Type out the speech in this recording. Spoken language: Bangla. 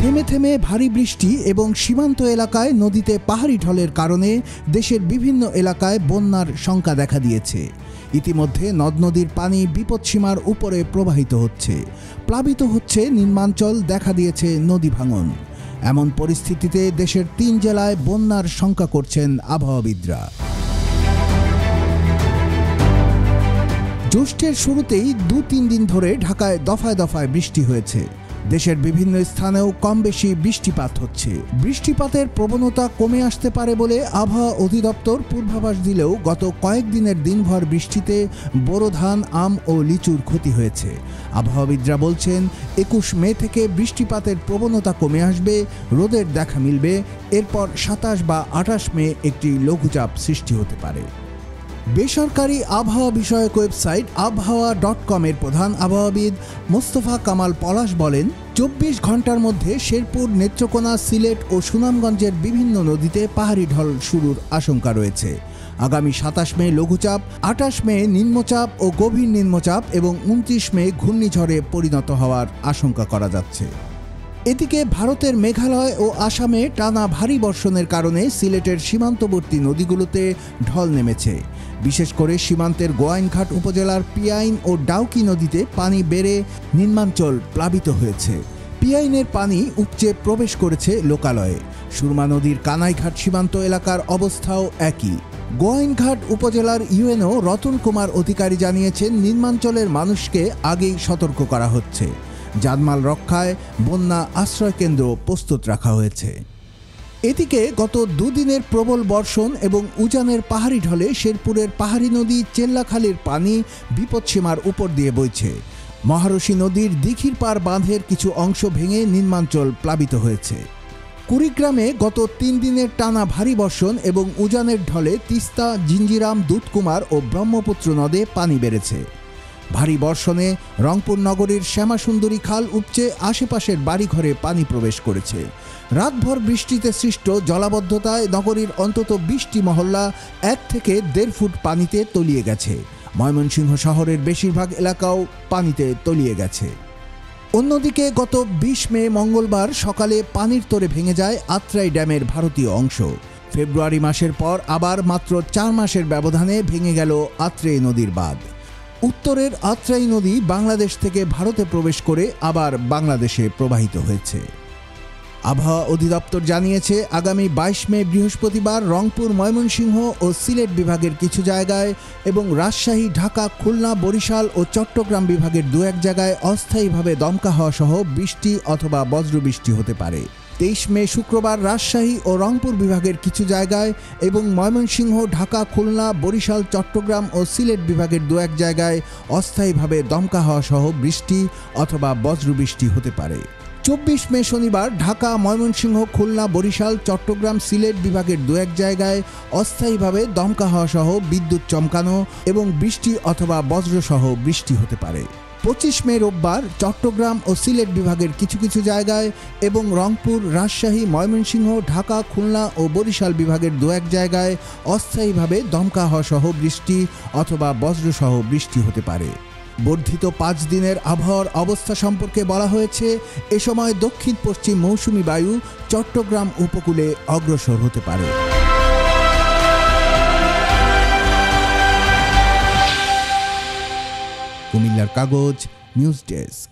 থেমে থেমে ভারী বৃষ্টি এবং সীমান্ত এলাকায় নদীতে পাহাড়ি ঢলের কারণে দেশের বিভিন্ন এলাকায় বন্যার শঙ্কা দেখা দিয়েছে। ইতিমধ্যে নদ নদীর পানি বিপদসীমার উপরে প্রবাহিত হচ্ছে, প্লাবিত হচ্ছে নিম্নাঞ্চল, দেখা দিয়েছে নদী ভাঙন। এমন পরিস্থিতিতে দেশের ৩ জেলায় বন্যার শঙ্কা করছেন আবহাওয়াবিদরা। জ্যৈষ্ঠের শুরুতেই ২-৩ দিন ধরে ঢাকায় দফায় দফায় বৃষ্টি হয়েছে। দেশের বিভিন্ন স্থানেও কম বেশি বৃষ্টিপাত হচ্ছে। বৃষ্টিপাতের প্রবণতা কমে আসতে পারে বলে আবহাওয়া অধিদপ্তর পূর্বাভাস দিলেও গত কয়েকদিনের দিনভর বৃষ্টিতে বোরো ধান, আম ও লিচুর ক্ষতি হয়েছে। আবহাওয়াবিদরা বলছেন ২১ মে থেকে বৃষ্টিপাতের প্রবণতা কমে আসবে, রোদের দেখা মিলবে। এরপর ২৭ বা ২৮ মে একটি লঘুচাপ সৃষ্টি হতে পারে। বেসরকারি আবহাওয়া বিষয়ক ওয়েবসাইট আবহাওয়া.com এর প্রধান আবহাওয়াবিদ মোস্তফা কামাল পলাশ বলেন, ২৪ ঘন্টার মধ্যে শেরপুর, নেত্রকোনা, সিলেট ও সুনামগঞ্জের বিভিন্ন নদীতে পাহাড়ি ঢল শুরুর আশঙ্কা রয়েছে। আগামী ২৭ মে লঘুচাপ, ২৮ মে নিম্নচাপ ও গভীর নিম্নচাপ এবং ২৯ মে ঘূর্ণিঝড়ে পরিণত হওয়ার আশঙ্কা করা যাচ্ছে। এদিকে ভারতের মেঘালয় ও আসামে টানা ভারী বর্ষণের কারণে সিলেটের সীমান্তবর্তী নদীগুলোতে ঢল নেমেছে। বিশেষ করে সীমান্তের গোয়াইনঘাট উপজেলার পিয়াইন ও ডাউকি নদীতে পানি বেড়ে নিম্নাঞ্চল প্লাবিত হয়েছে। পিয়াইনের পানি উপচে প্রবেশ করেছে লোকালয়ে। সুরমা নদীর কানাইঘাট সীমান্ত এলাকার অবস্থাও একই। গোয়াইনঘাট উপজেলার ইউএনও রতন কুমার অধিকারী জানিয়েছেন, নিম্নাঞ্চলের মানুষকে আগেই সতর্ক করা হচ্ছে। জানমাল রক্ষায় বন্যা আশ্রয়কেন্দ্র প্রস্তুত রাখা হয়েছে। এদিকে গত দুদিনের প্রবল বর্ষণ এবং উজানের পাহাড়ি ঢলে শেরপুরের পাহাড়ি নদী চেল্লাখালীর পানি বিপদসীমার উপর দিয়ে বইছে। মহারশী নদীর দিঘিরপাড় বাঁধের কিছু অংশ ভেঙে নিম্নাঞ্চল প্লাবিত হয়েছে। কুড়িগ্রামে গত ৩ দিনের টানা ভারী বর্ষণ এবং উজানের ঢলে তিস্তা, জিঞ্জিরাম, দুধকুমার ও ব্রহ্মপুত্র নদে পানি বেড়েছে। ভারী বর্ষণে রংপুর নগরীর শ্যামাসুন্দরী খাল উপচে আশেপাশের বাড়িঘরে পানি প্রবেশ করেছে। রাতভর বৃষ্টিতে সৃষ্ট জলাবদ্ধতায় নগরীর অন্তত ২০টি মহল্লা ১ থেকে ১.৫ ফুট পানিতে তলিয়ে গেছে। ময়মনসিংহ শহরের বেশিরভাগ এলাকাও পানিতে তলিয়ে গেছে। অন্যদিকে গত ২০ মে মঙ্গলবার সকালে পানির তোড়ে ভেঙে যায় আত্রাই ড্যামের ভারতীয় অংশ। ফেব্রুয়ারি মাসের পর আবার মাত্র ৪ মাসের ব্যবধানে ভেঙে গেল আত্রাই নদীর বাঁধ। উত্তরের আত্রাই নদী বাংলাদেশ থেকে ভারতে প্রবেশ করে আবার বাংলাদেশে প্রবাহিত হয়েছে। আবহাওয়া অধিদপ্তর জানিয়েছে, আগামী ২২ মে বৃহস্পতিবার রংপুর, ময়মনসিংহ ও সিলেট বিভাগের কিছু জায়গায় এবং রাজশাহী, ঢাকা, খুলনা, বরিশাল ও চট্টগ্রাম বিভাগের ২-১ জায়গায় অস্থায়ীভাবে দমকা হওয়া সহ বৃষ্টি অথবা বজ্রবৃষ্টি হতে পারে। ২৩ মে শুক্রবার রাজশাহী ও রংপুর বিভাগের কিছু জায়গায় এবং ময়মনসিংহ, ঢাকা, খুলনা, বরিশাল, চট্টগ্রাম ও সিলেট বিভাগের ২-১ জায়গায় অস্থায়ীভাবে দমকা হওয়া সহ বৃষ্টি অথবা বজ্রবৃষ্টি হতে পারে। ২৪ মে শনিবার ঢাকা, ময়মনসিংহ, খুলনা, বরিশাল, চট্টগ্রাম, সিলেট বিভাগের ২-১ জায়গায় অস্থায়ীভাবে দমকা হওয়া সহ বিদ্যুৎ চমকানো এবং বৃষ্টি অথবা বজ্রসহ বৃষ্টি হতে পারে। ২৫ মে রোববার চট্টগ্রাম ও সিলেট বিভাগের কিছু কিছু জায়গায় এবং রংপুর, রাজশাহী, ময়মনসিংহ, ঢাকা, খুলনা ও বরিশাল বিভাগের ২-১ জায়গায় অস্থায়ীভাবে দমকা হওয়া সহ বৃষ্টি অথবা বজ্রসহ বৃষ্টি হতে পারে। বর্ধিত ৫ দিনের আবহাওয়ার অবস্থা সম্পর্কে বলা হয়েছে, এ সময় দক্ষিণ পশ্চিম মৌসুমি বায়ু চট্টগ্রাম উপকূলে অগ্রসর হতে পারে। কুমিল্লার কাগজ, নিউজ ডেস্ক।